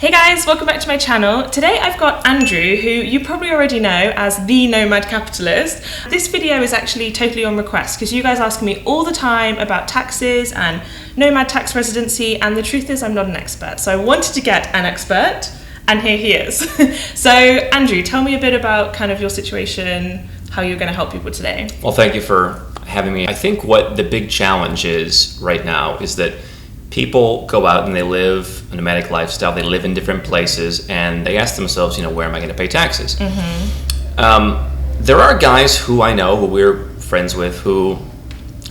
Hey guys, welcome back to my channel. Today I've got Andrew, who you probably already know as the Nomad Capitalist. This video is actually totally on request because you guys ask me all the time about taxes and nomad tax residency, and the truth is I'm not an expert. So I wanted to get an expert, and here he is. So Andrew, tell me a bit about kind of your situation, how you're going to help people today. Well, thank you for having me. I think what the big challenge is right now is that people go out and they live a nomadic lifestyle. They live in different places, and they ask themselves, where am I going to pay taxes? There are guys who I know, who we're friends with, who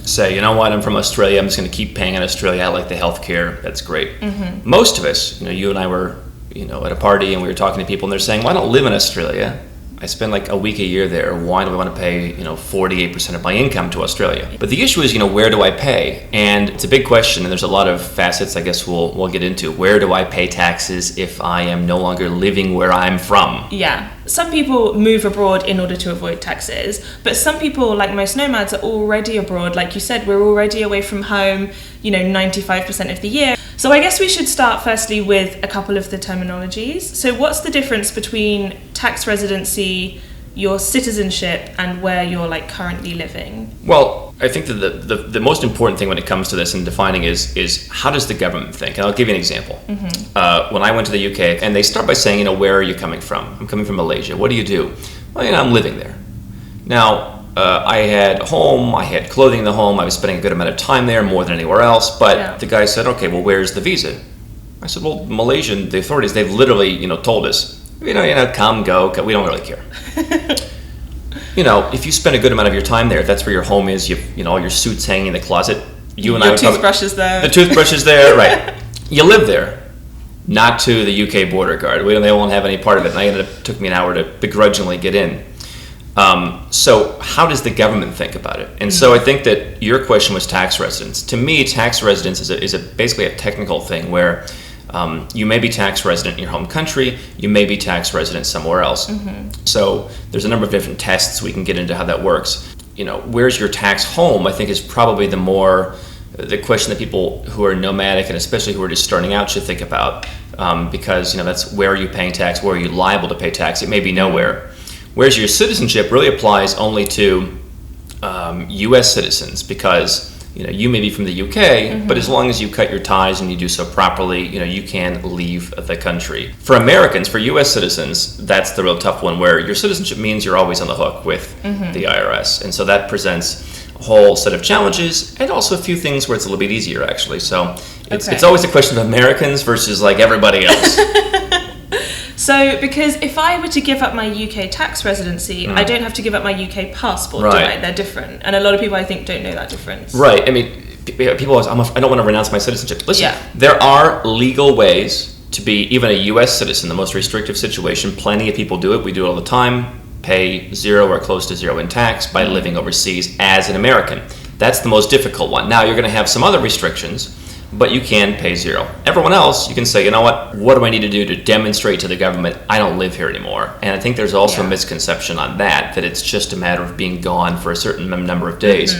say, you know what, I'm from Australia. I'm just going to keep paying in Australia. I like the healthcare. That's great. Most of us, you and I were, at a party, and we were talking to people, and they're saying, well, I don't live in Australia. I spend like a week a year there. Why do I want to pay, 48% of my income to Australia? But the issue is, where do I pay? And it's a big question, and there's a lot of facets I guess we'll get into. Where do I pay taxes if I am no longer living where I'm from? Yeah. Some people move abroad in order to avoid taxes, but some people, like most nomads, are already abroad. Like you said, we're already away from home, 95% of the year. So I guess we should start firstly with a couple of the terminologies. So what's the difference between tax residency, your citizenship, and where you're currently living? Well, I think that the most important thing when it comes to this and defining is how does the government think? And I'll give you an example. When I went to the UK, and they start by saying, where are you coming from? I'm coming from Malaysia. What do you do? Well, I'm living there. Now, I had a home, I had clothing in the home, I was spending a good amount of time there, more than anywhere else, but the guy said, okay, well, where's the visa? I said, well, Malaysian, the authorities, they've literally, told us, come, go, we don't really care. If you spend a good amount of your time there, if that's where your home is, all your suits hanging in the closet, you and I would toothbrush is there. The toothbrush is there, right. You live there, not to the UK border guard. They won't have any part of it, and it took me an hour to begrudgingly get in. So how does the government think about it? And so I think that your question was tax residence. To me, tax residence is basically a technical thing where you may be tax resident in your home country, you may be tax resident somewhere else. So there's a number of different tests. We can get into how that works. Where's your tax home, I think, is probably the question that people who are nomadic and especially who are just starting out should think about, because that's where are you paying tax, where are you liable to pay tax? It may be nowhere. Whereas your citizenship really applies only to U.S. citizens, because you may be from the UK, but as long as you cut your ties and you do so properly, you can leave the country. For Americans, for U.S. citizens, that's the real tough one, where your citizenship means you're always on the hook with the IRS, and so that presents a whole set of challenges, and also a few things where it's a little bit easier, actually. So it's always a question of Americans versus everybody else. So, because if I were to give up my UK tax residency, I don't have to give up my UK passport, do I? They're different. And a lot of people, I think, don't know that difference. Right. I mean, people always, I don't want to renounce my citizenship. Listen, there are legal ways to be even a US citizen, the most restrictive situation. Plenty of people do it. We do it all the time. Pay zero or close to zero in tax by living overseas as an American. That's the most difficult one. Now, you're going to have some other restrictions, but you can pay zero. Everyone else, you can say, what do I need to do to demonstrate to the government I don't live here anymore? And I think there's also a misconception on that it's just a matter of being gone for a certain number of days.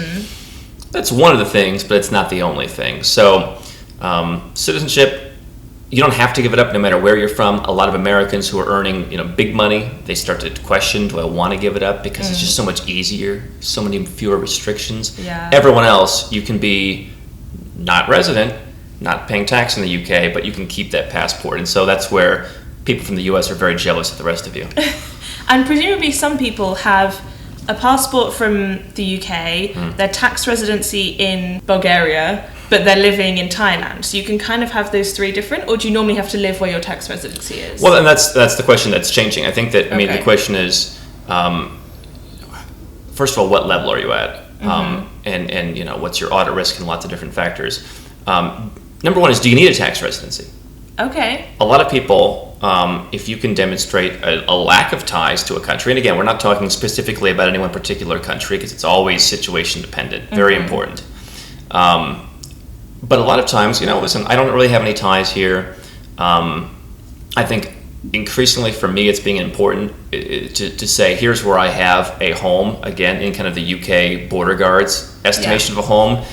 That's one of the things, but it's not the only thing. So citizenship, you don't have to give it up no matter where you're from. A lot of Americans who are earning big money, they start to question, do I want to give it up? Because it's just so much easier, so many fewer restrictions. Everyone else, you can be not resident, not paying tax in the UK, but you can keep that passport. And so that's where people from the US are very jealous of the rest of you. And presumably some people have a passport from the UK, their tax residency in Bulgaria, but they're living in Thailand. So you can kind of have those three different, or do you normally have to live where your tax residency is? Well, and that's the question that's changing. I think that, the question is, first of all, what level are you at? And what's your audit risk and lots of different factors. Number one is, do you need a tax residency? Okay. A lot of people, if you can demonstrate a lack of ties to a country, and again, we're not talking specifically about any one particular country because it's always situation dependent, very important. But a lot of times, listen, I don't really have any ties here. I think increasingly for me, it's being important to say, here's where I have a home, again, in kind of the UK border guards estimation of a home.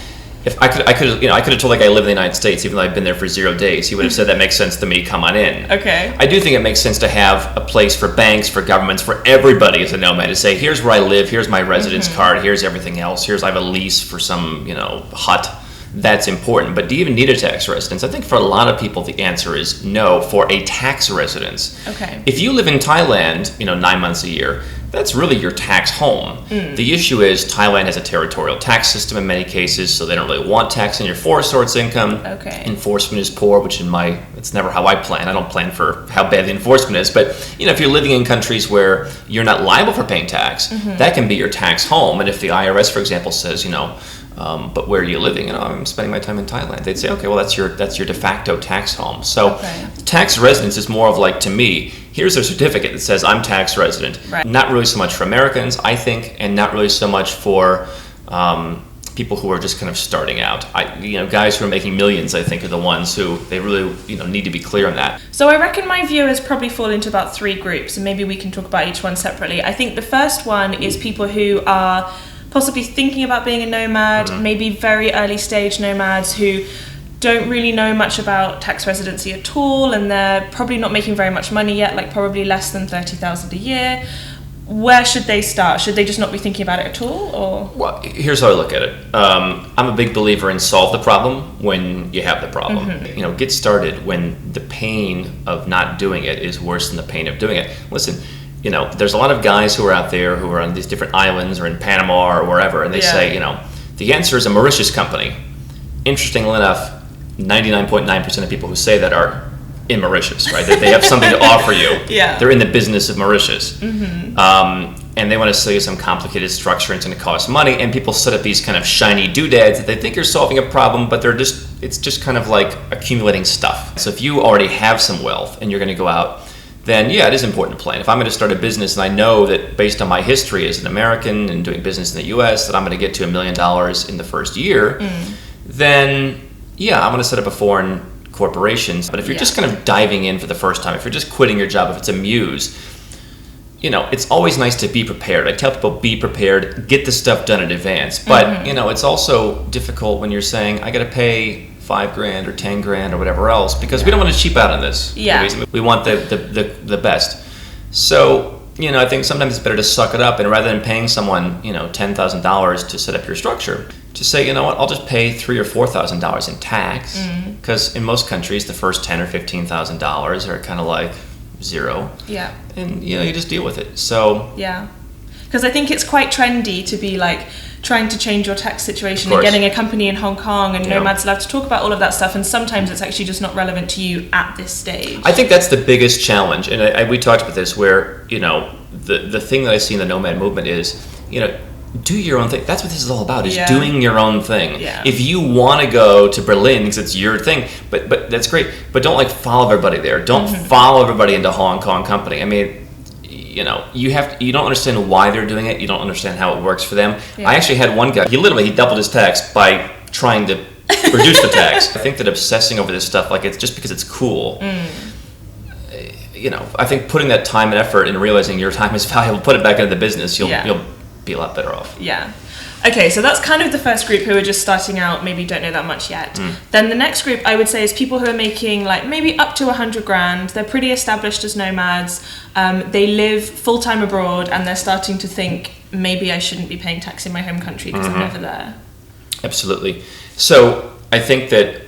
if I could have told that guy I live in the United States, even though I've been there for 0 days. He would have said that makes sense to me. Come on in. Okay. I do think it makes sense to have a place for banks, for governments, for everybody as a nomad to say, here's where I live, here's my residence card, here's everything else, I have a lease for some hut. That's important. But do you even need a tax residence? I think for a lot of people the answer is no for a tax residence. Okay. If you live in Thailand, 9 months a year, that's really your tax home. The issue is Thailand has a territorial tax system in many cases, so they don't really want tax on your foreign source income. Okay. Enforcement is poor, which it's never how I plan. I don't plan for how bad the enforcement is. But if you're living in countries where you're not liable for paying tax, that can be your tax home. And if the IRS, for example, says, but where are you living? I'm spending my time in Thailand. They'd say, okay, well, that's your de facto tax home. So tax residence is more of like, to me, here's a certificate that says I'm tax resident. Right. Not really so much for Americans, I think, and not really so much for people who are just kind of starting out. Guys who are making millions, I think, are the ones who they really need to be clear on that. So I reckon my viewers probably fall into about 3 groups, and maybe we can talk about each one separately. I think the first one is people who are possibly thinking about being a nomad, maybe very early stage nomads who don't really know much about tax residency at all, and they're probably not making very much money yet, like probably less than 30,000 a year. Where should they start? Should they just not be thinking about it at all, or? Well, here's how I look at it. I'm a big believer in solve the problem when you have the problem. Get started when the pain of not doing it is worse than the pain of doing it. Listen, there's a lot of guys who are out there who are on these different islands or in Panama or wherever, and they say, the answer is a Mauritius company. Interestingly enough, 99.9% of people who say that are in Mauritius, right? They have something to offer you. Yeah. They're in the business of Mauritius. And they want to sell you some complicated structure, and it's going to cost money, and people set up these kind of shiny doodads that they think are solving a problem, but it's just kind of like accumulating stuff. So if you already have some wealth and you're going to go out, then yeah, it is important to plan. If I'm going to start a business and I know that based on my history as an American and doing business in the US that I'm going to get to $1 million in the first year, then yeah, I'm going to set up a foreign corporation. But if you're just kind of diving in for the first time, if you're just quitting your job, if it's a muse, it's always nice to be prepared. I tell people, be prepared, get the stuff done in advance. But it's also difficult when you're saying, I got to pay $5,000 or $10,000 or whatever else, because we don't want to cheap out on this. Yeah. We want the best. So, I think sometimes it's better to suck it up, and rather than paying someone, $10,000 to set up your structure, to say, you know what, I'll just pay $3,000 or $4,000 in tax, because in most countries the first $10,000 or $15,000 are kind of like zero. Yeah. And you just deal with it. So yeah, because I think it's quite trendy to be like trying to change your tax situation and getting a company in Hong Kong, and nomads love to talk about all of that stuff, and sometimes it's actually just not relevant to you at this stage. I think that's the biggest challenge, and we talked about this, where the thing that I see in the nomad movement is do your own thing. That's what this is all about, is doing your own thing. Yeah. If you want to go to Berlin because it's your thing, but that's great, but don't follow everybody there. Don't follow everybody into Hong Kong company. I mean, you don't understand why they're doing it. You don't understand how it works for them. I actually had one guy, he doubled his tax by trying to reduce the tax. I think that obsessing over this stuff, like it's just because it's cool. I think putting that time and effort and realizing your time is valuable, put it back into the business, you'll be a lot better off. Yeah. Okay, so that's kind of the first group who are just starting out, maybe don't know that much yet. Then the next group I would say is people who are making maybe up to 100 grand. They're pretty established as nomads. They live full-time abroad, and they're starting to think, maybe I shouldn't be paying tax in my home country because I'm never there. Absolutely. So I think that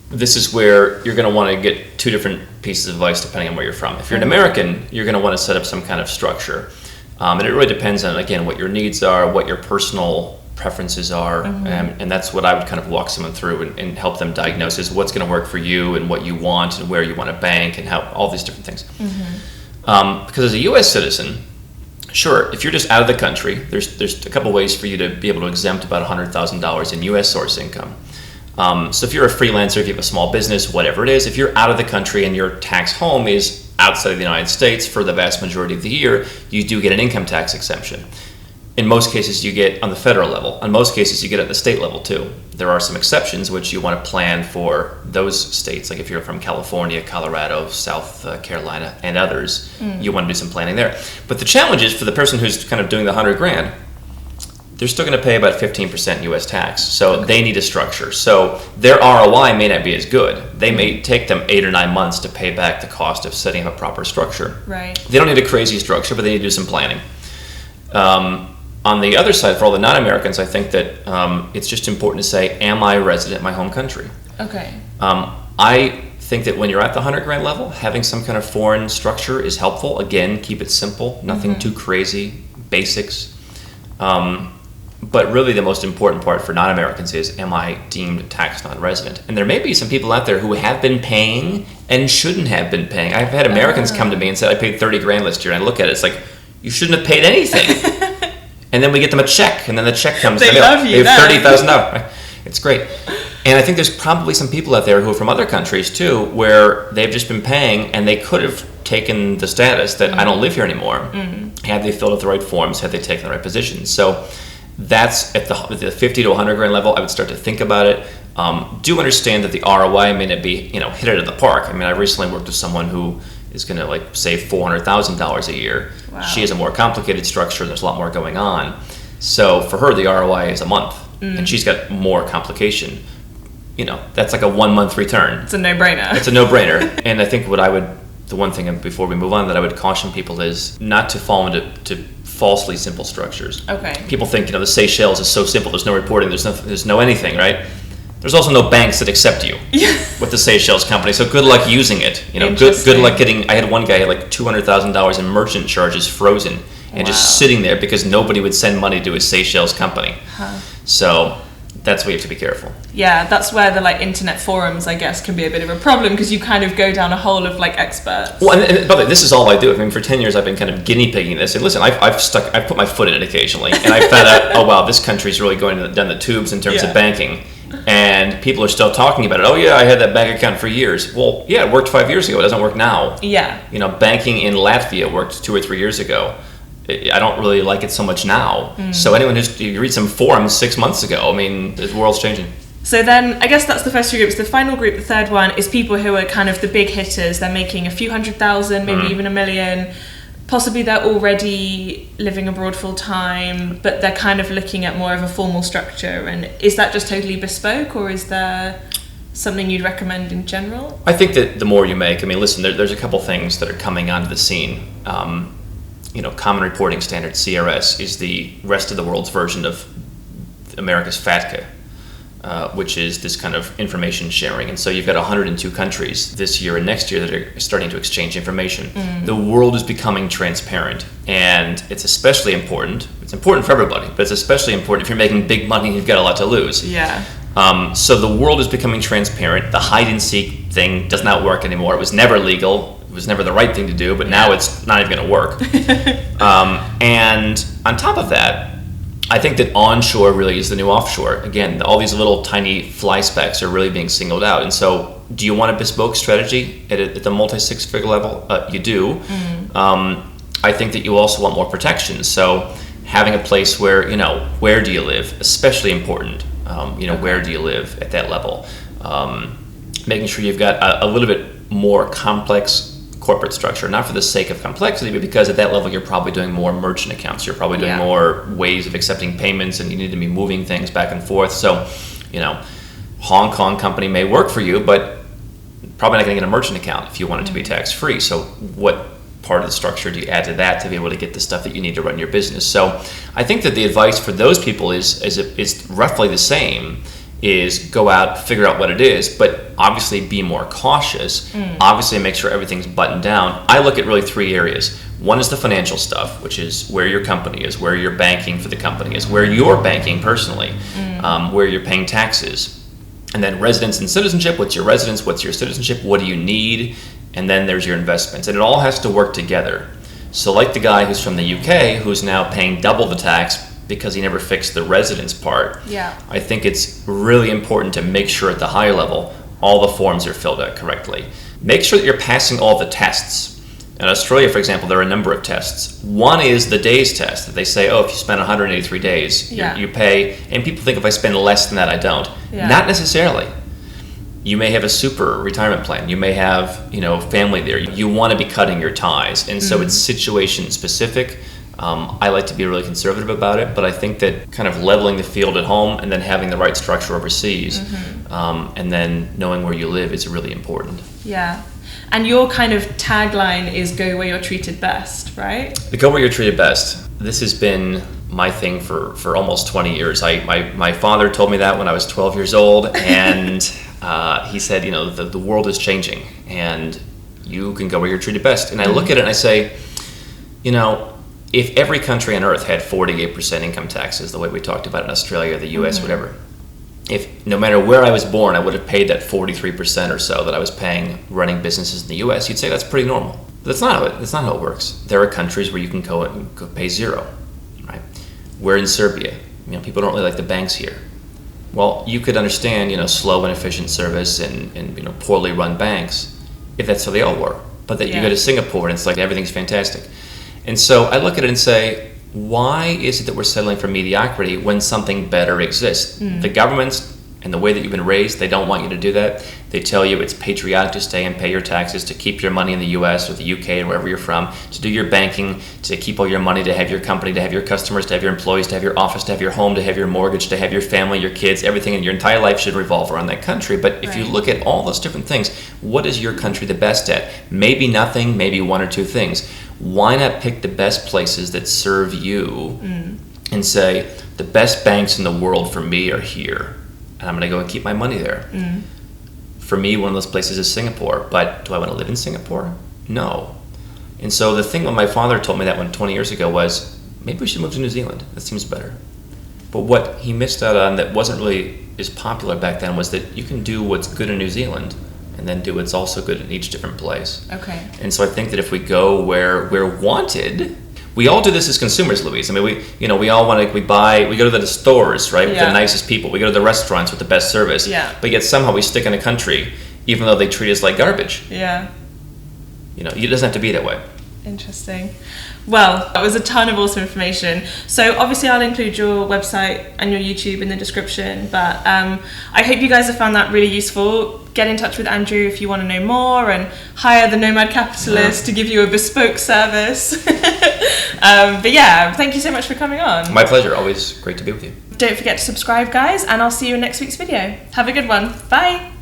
this is where you're going to want to get 2 different pieces of advice depending on where you're from. If you're an American, you're going to want to set up some kind of structure. And it really depends on, again, what your needs are, what your personal preferences are, and that's what I would kind of walk someone through and help them diagnose is what's going to work for you and what you want and where you want to bank and how all these different things. Because as a U.S. citizen, sure, if you're just out of the country, there's a couple ways for you to be able to exempt about $100,000 in U.S. source income. So if you're a freelancer, if you have a small business, whatever it is, if you're out of the country and your tax home is outside of the United States for the vast majority of the year, you do get an income tax exemption. In most cases, you get on the federal level. In most cases, you get at the state level too. There are some exceptions which you want to plan for those states. Like if you're from California, Colorado, South Carolina, and others, you want to do some planning there. But the challenge is for the person who's kind of doing the 100 grand, they're still going to pay about 15% U.S. tax. So they need a structure. So their ROI may not be as good. They may take them 8 or 9 months to pay back the cost of setting up a proper structure. Right. They don't need a crazy structure, but they need to do some planning. On the other side, for all the non-Americans, I think that it's just important to say, am I a resident in my home country? Okay. I think that when you're at the 100 grand level, having some kind of foreign structure is helpful. Again, keep it simple, nothing too crazy, basics. But really the most important part for non-Americans is, am I deemed tax non-resident? And there may be some people out there who have been paying and shouldn't have been paying. I've had Americans come to me and say, I paid 30 grand last year. And I look at it, it's like, you shouldn't have paid anything. And then we get them a check, and then the check comes. They love you. They have $30,000. It's great. And I think there's probably some people out there who are from other countries too, where they've just been paying and they could have taken the status that I don't live here anymore, had they filled out the right forms, had they taken the right positions. So that's at the 50 to 100 grand level. I would start to think about it. Do understand that the ROI may not be, hit it at the park. I mean, I recently worked with someone who is going to save $400,000 a year. Wow. She has a more complicated structure. There's a lot more going on. So for her, the ROI is a month, and she's got more complication. That's like a 1 month return. It's a no-brainer. It's a no-brainer. And I think the one thing before we move on that I would caution people is not to fall into falsely simple structures. Okay. People think, the Seychelles is so simple. There's no reporting. There's no anything, right? There's also no banks that accept you with the Seychelles company. So good luck using it. Good luck getting. I had one guy had like $200,000 in merchant charges frozen and just sitting there because nobody would send money to his Seychelles company. So that's where you have to be careful. Yeah, that's where the internet forums, I guess, can be a bit of a problem because you kind of go down a hole of experts. Well, and by the way, this is all I do. I mean, for 10 years I've been kind of guinea pigging this. And listen, I've put my foot in it occasionally, and I found out, oh wow, this country's really going down the tubes in terms of banking. And people are still talking about it. Oh yeah, I had that bank account for years. Well, yeah, it worked 5 years ago. It doesn't work now. Yeah. Banking in Latvia worked 2 or 3 years ago. I don't really like it so much now. So anyone you read some forums 6 months ago, I mean, the world's changing. So then, I guess that's the first two groups. The final group, the third one, is people who are kind of the big hitters. They're making a few $100,000, maybe even $1 million. Possibly they're already living abroad full time, but they're kind of looking at more of a formal structure. And is that just totally bespoke, or is there something you'd recommend in general? I think that the more you make, I mean, listen, there's a couple things that are coming onto the scene. Common Reporting Standard, CRS, is the rest of the world's version of America's FATCA, which is this kind of information sharing. And so you've got 102 countries this year and next year that are starting to exchange information. The world is becoming transparent, and it's especially important. It's important for everybody, but it's especially important if you're making big money and you've got a lot to lose. Yeah. So the world is becoming transparent. The hide and seek thing does not work anymore. It was never legal. It was never the right thing to do, but now it's not even going to work. And on top of that, I think that onshore really is the new offshore. Again, all these little tiny fly specks are really being singled out. And so do you want a bespoke strategy at the multi-six-figure level? You do. I think that you also want more protection. So having a place where, where do you live? Especially important. Where do you live at that level? Making sure you've got a little bit more complex corporate structure, not for the sake of complexity, but because at that level you're probably doing more merchant accounts, you're probably doing more ways of accepting payments, and you need to be moving things back and forth. So, Hong Kong company may work for you, but probably not going to get a merchant account if you want it to be tax free. So what part of the structure do you add to that to be able to get the stuff that you need to run your business? So I think that the advice for those people is roughly the same. Is go out, figure out what it is, but obviously be more cautious. Obviously make sure everything's buttoned down. I look at really 3 areas. One is the financial stuff, which is where your company is, where you're banking for the company is, where you're banking personally, where you're paying taxes. And then residence and citizenship. What's your residence? What's your citizenship? What do you need? And then there's your investments. And it all has to work together. So like the guy who's from the UK who's now paying double the tax because he never fixed the residence part. Yeah. I think it's really important to make sure at the higher level all the forms are filled out correctly. Make sure that you're passing all the tests. In Australia, for example, there are a number of tests. One is the days test that they say, if you spend 183 days, you pay. And people think if I spend less than that, I don't. Not necessarily. You may have a super retirement plan. You may have, family there. You want to be cutting your ties. And so it's situation specific. I like to be really conservative about it, but I think that kind of leveling the field at home and then having the right structure overseas, and then knowing where you live is really important. Yeah. And your kind of tagline is go where you're treated best, right? Go where you're treated best. This has been my thing for almost 20 years. My father told me that when I was 12 years old, and he said, you know, the world is changing and you can go where you're treated best. And I look at it and I say, you know, if every country on earth had 48% income taxes, the way we talked about in Australia, the US, whatever, if no matter where I was born, I would have paid that 43% or so that I was paying running businesses in the US, you'd say that's pretty normal. But that's not how it works. There are countries where you can go and pay zero, right? We're in Serbia. You know, people don't really like the banks here. Well, you could understand, you know, slow and efficient service and you know, poorly run banks if that's how they all were. But that you go to Singapore and it's like everything's fantastic. And so I look at it and say, why is it that we're settling for mediocrity when something better exists? The governments and the way that you've been raised, they don't want you to do that. They tell you it's patriotic to stay and pay your taxes, to keep your money in the US or the UK or wherever you're from, to do your banking, to keep all your money, to have your company, to have your customers, to have your employees, to have your office, to have your home, to have your mortgage, to have your family, your kids, everything in your entire life should revolve around that country. But if you look at all those different things, what is your country the best at? Maybe nothing, maybe one or two things. Why not pick the best places that serve you and say, the best banks in the world for me are here, and I'm going to go and keep my money there. For me, one of those places is Singapore, but do I want to live in Singapore? No. And so the thing when my father told me that 20 years ago was, maybe we should move to New Zealand. That seems better. But what he missed out on that wasn't really as popular back then was that you can do what's good in New Zealand and then do what's also good in each different place. Okay. And so I think that if we go where we're wanted, we all do this as consumers, Louise. I mean, we all want to, we go to the stores, right, with the nicest people. We go to the restaurants with the best service. Yeah. But yet somehow we stick in a country, even though they treat us like garbage. Yeah. You know, it doesn't have to be that way. Interesting. Well, that was a ton of awesome information. So obviously I'll include your website and your YouTube in the description, but I hope you guys have found that really useful. Get in touch with Andrew if you want to know more and hire the Nomad Capitalist to give you a bespoke service. But yeah, thank you so much for coming on. My pleasure. Always great to be with you. Don't forget to subscribe, guys, and I'll see you in next week's video. Have a good one. Bye.